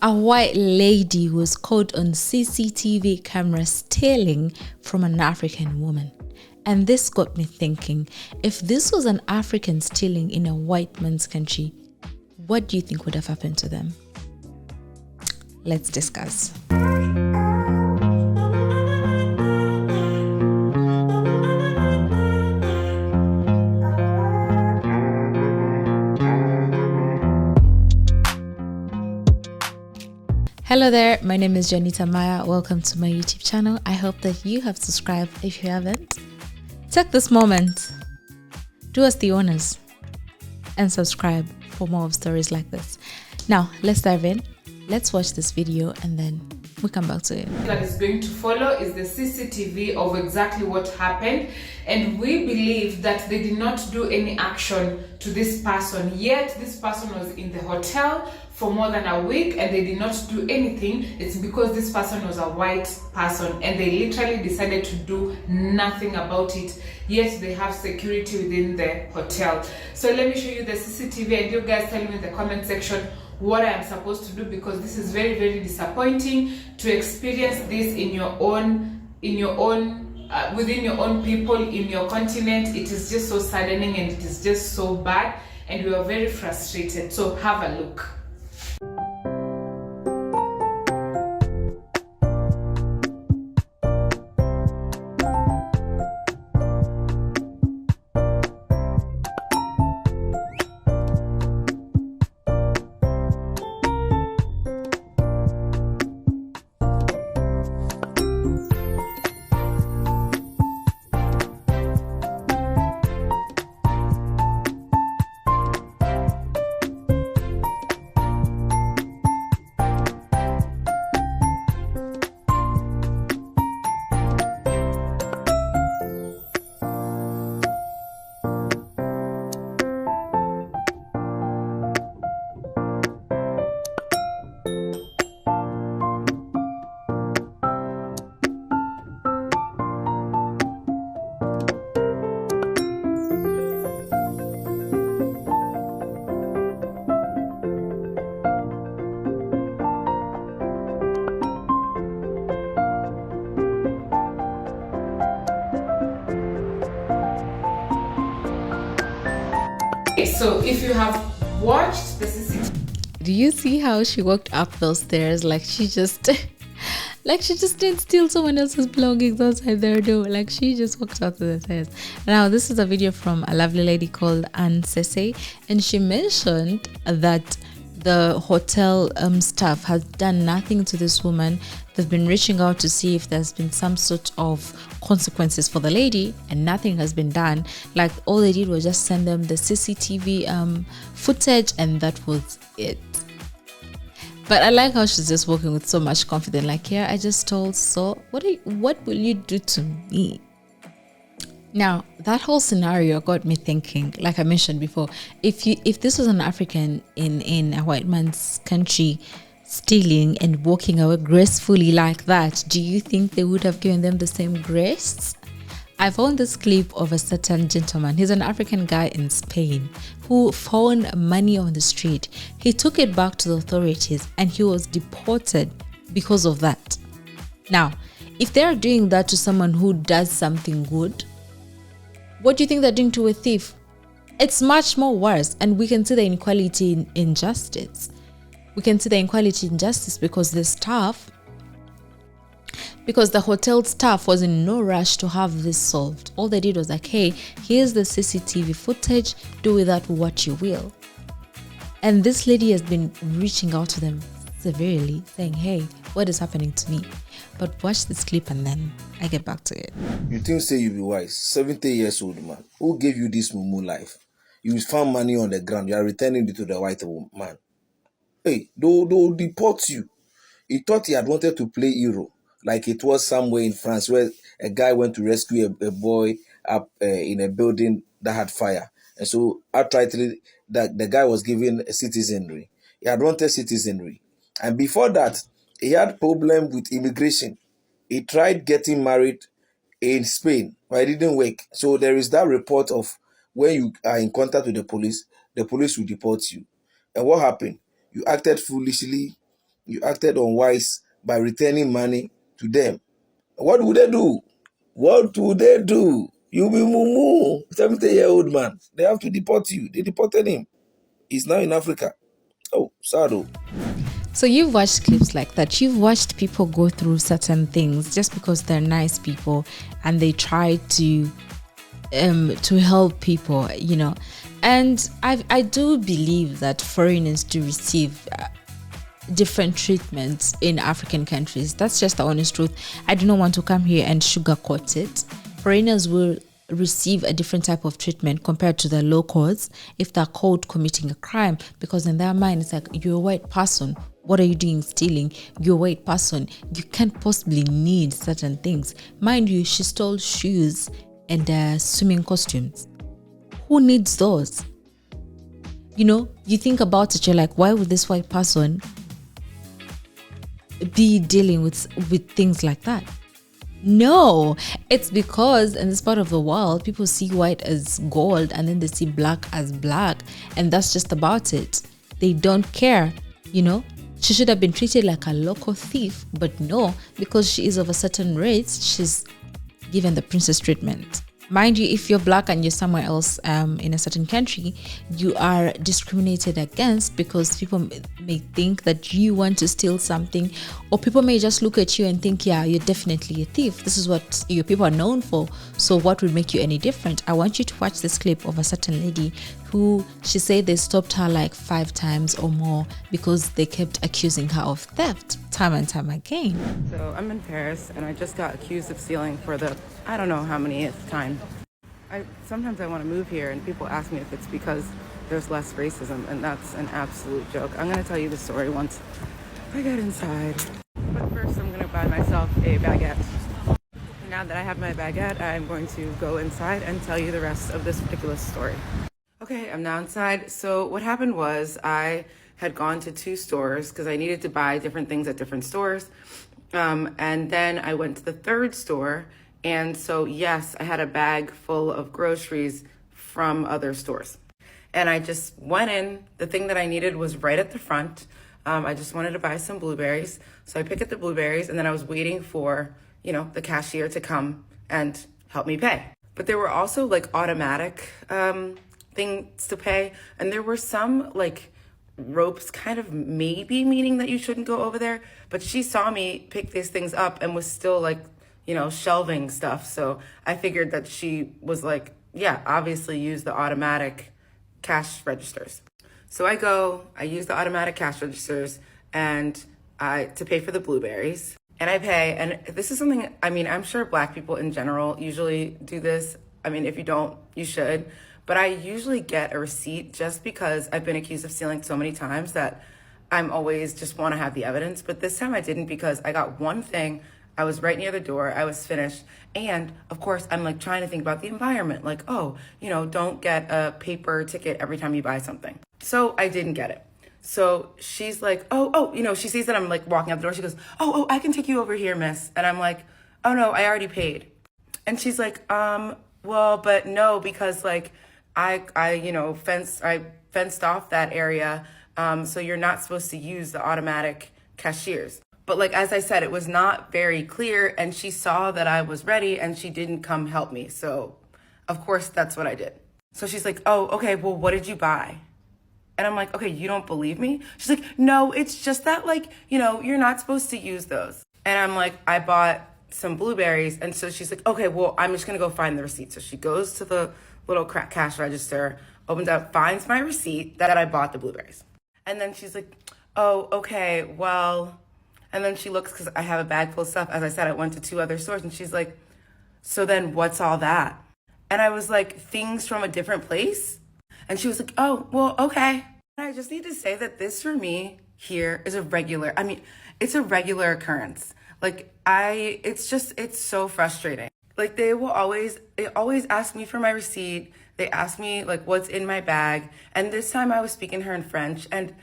A white lady was caught on CCTV camera stealing from an African woman. And this got me thinking, if this was an African stealing in a white man's country, what do you think would have happened to them? Let's discuss. Hello there, my name is Janita Maaya. Welcome to my YouTube channel. I hope that you have subscribed. If you haven't, take this moment, do us the honors, and subscribe for more of stories like this. Now, let's dive in. Let's watch this video and then we come back to it. That is going to follow is the CCTV of exactly what happened, and we believe that they did not do any action to this person, yet this person was in the hotel for more than a week and they did not do anything. It's because this person was a white person and they literally decided to do nothing about it, yet they have security within the hotel. So let me show you the CCTV and you guys tell me in the comment section what I am supposed to do, because this is very, very disappointing to experience this in your own within your own people, in your continent. It is just so saddening and it is just so bad, and we are very frustrated. So have a look. So if you have watched the CCTV, Do you see how she walked up those stairs like she just didn't steal someone else's belongings outside their door? Like she just walked out to the stairs. Now this is a video from a lovely lady called Sese, and she mentioned that the hotel staff has done nothing to this woman. They've been reaching out to see if there's been some sort of consequences for the lady, and nothing has been done. Like all they did was just send them the CCTV footage, and that was it. But I like how she's just walking with so much confidence. Like, yeah, I just told, so what will you do to me? Now, that whole scenario got me thinking, like I mentioned before, if this was an African in a white man's country stealing and walking away gracefully like that, do you think they would have given them the same grace? I found this clip of a certain gentleman. He's an African guy in Spain who found money on the street. He took it back to the authorities and he was deported because of that. Now, if they're doing that to someone who does something good, what do you think they're doing to a thief? It's much more worse. And we can see the inequality in justice. We can see the inequality in justice because the hotel staff was in no rush to have this solved. All they did was like, hey, here's the CCTV footage, do with that what you will. And this lady has been reaching out to them severely, saying, hey, what is happening to me? But watch this clip and then I get back to it. You think say you be wise, 70 years old man. Who gave you this mumu life? You found money on the ground, you are returning it to the white man. Hey, they'll deport you. He thought he had wanted to play hero, like it was somewhere in France where a guy went to rescue a boy up in a building that had fire. And so outrightly, the guy was given a citizenry. He had wanted citizenry. And before that, he had problem with immigration. He tried getting married in Spain, but it didn't work. So there is that report of when you are in contact with the police will deport you. And what happened? You acted foolishly You acted unwise by returning money to them. What would they do? What would they do? You'll be mumu, 70-year-old man. They have to deport you. They deported him. He's now in Africa. Oh, sad. So you've watched clips like that. You've watched people go through certain things just because they're nice people and they try to help people, you know. And I do believe that foreigners do receive different treatments in African countries. That's just the honest truth. I do not want to come here and sugarcoat it. Foreigners will receive a different type of treatment compared to the locals if they're caught committing a crime, because in their mind it's like, you're a white person, what are you doing stealing? You're a white person, you can't possibly need certain things. Mind you, she stole shoes and swimming costumes. Who needs those? You know, you think about it, you're like, why would this white person be dealing with things like that? No, it's because in this part of the world, people see white as gold and then they see black as black, and that's just about it. They don't care, you know. She should have been treated like a local thief, but no, because she is of a certain race, she's given the princess treatment. Mind you, if you're black and you're somewhere else in a certain country, you are discriminated against because people may think that you want to steal something, or people may just look at you and think, yeah, you're definitely a thief. This is what your people are known for. So what would make you any different? I want you to watch this clip of a certain lady who, she said they stopped her like 5 times or more because they kept accusing her of theft time and time again. So I'm in Paris and I just got accused of stealing for the, I don't know how many time. Sometimes I want to move here and people ask me if it's because there's less racism, and that's an absolute joke. I'm going to tell you the story once I get inside. But first I'm going to buy myself a baguette. Now that I have my baguette, I'm going to go inside and tell you the rest of this ridiculous story. Okay, I'm now inside. So what happened was I had gone to 2 stores because I needed to buy different things at different stores. And then I went to the 3rd store. And so, yes, I had a bag full of groceries from other stores. And I just went in. The thing that I needed was right at the front. I just wanted to buy some blueberries. So I picked up the blueberries, and then I was waiting for, you know, the cashier to come and help me pay. But there were also like automatic things to pay. And there were some like ropes kind of maybe meaning that you shouldn't go over there. But she saw me pick these things up and was still like, you know, shelving stuff. So I figured that she was like, yeah, obviously use the automatic cash registers. So I use the automatic cash registers and to pay for the blueberries, and I pay. And this is something, I mean, I'm sure Black people in general usually do this. I mean, if you don't, you should. But I usually get a receipt just because I've been accused of stealing so many times that I'm always just want to have the evidence. But this time I didn't, because I got one thing. I was right near the door. I was finished. And of course, I'm like trying to think about the environment. Like, oh, you know, don't get a paper ticket every time you buy something. So I didn't get it. So she's like, oh, you know, she sees that I'm like walking out the door. She goes, oh, I can take you over here, miss. And I'm like, oh no, I already paid. And she's like, well, but no, because like I you know, fenced off that area. So you're not supposed to use the automatic cashiers. But like, as I said, it was not very clear, and she saw that I was ready and she didn't come help me. So of course that's what I did. So she's like, oh, okay, well, what did you buy? And I'm like, okay, you don't believe me? She's like, no, it's just that, like, you know, you're not supposed to use those. And I'm like, I bought some blueberries. And so she's like, okay, well, I'm just gonna go find the receipt. So she goes to the little cash register, opens up, finds my receipt that I bought the blueberries. And then she's like, oh, okay, well, and then she looks, because I have a bag full of stuff. As I said, I went to 2 other stores, and she's like, so then what's all that? And I was like, things from a different place? And she was like, oh, well, okay. And I just need to say that this for me here is it's a regular occurrence. Like it's so frustrating. Like they always ask me for my receipt. They ask me like what's in my bag. And this time I was speaking to her in French, and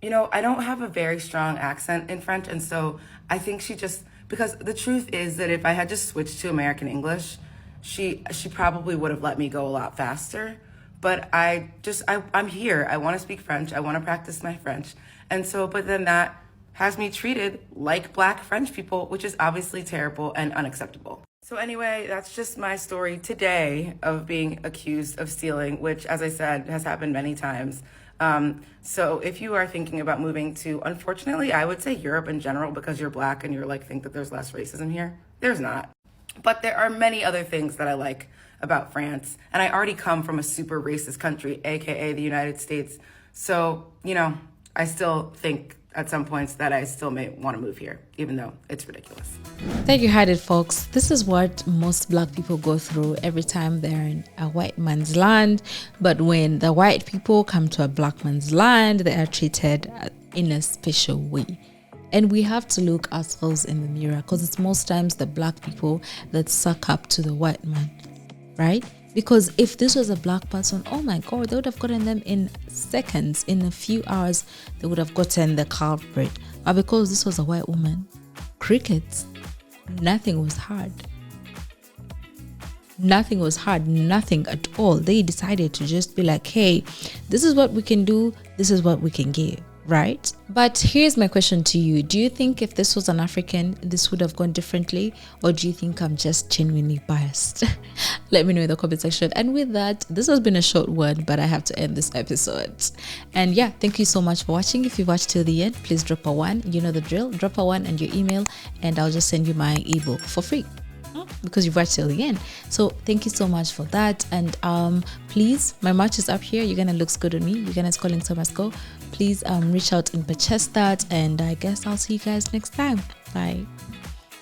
you know, I don't have a very strong accent in French. And so I think she just, because the truth is that if I had just switched to American English, she probably would have let me go a lot faster. But I'm here. I want to speak French. I want to practice my French. And so, but then that has me treated like Black French people, which is obviously terrible and unacceptable. So anyway, that's just my story today of being accused of stealing, which, as I said, has happened many times. So if you are thinking about moving to, unfortunately, I would say Europe in general, because you're Black and you're like, think that there's less racism here. There's not. But there are many other things that I like about France. And I already come from a super racist country, AKA the United States. So, you know, I still think at some points that I still may want to move here, even though it's ridiculous. There you had it, folks. This is what most Black people go through every time they're in a white man's land. But when the white people come to a Black man's land, they are treated in a special way. And we have to look ourselves in the mirror, because it's most times the Black people that suck up to the white man, right? Because if this was a Black person, oh my God, they would have gotten them in seconds, in a few hours, they would have gotten the culprit. But because this was a white woman, crickets, nothing was hard. Nothing was hard, nothing at all. They decided to just be like, hey, this is what we can do, this is what we can give. Right? But here's my question to you. Do you think if this was an African, this would have gone differently? Or do you think I'm just genuinely biased? Let me know in the comment section. And with that, this has been a short one, but I have to end this episode. And yeah, thank you so much for watching. If you watched till the end, please drop a 1. You know the drill. Drop a 1 and your email, and I'll just send you my ebook for free, because you've watched till the end. So thank you so much for that. And please, my merch is up here. Uganda looks good on me. Uganda's calling, so must go. Please reach out and purchase that, and I guess I'll see you guys next time. Bye.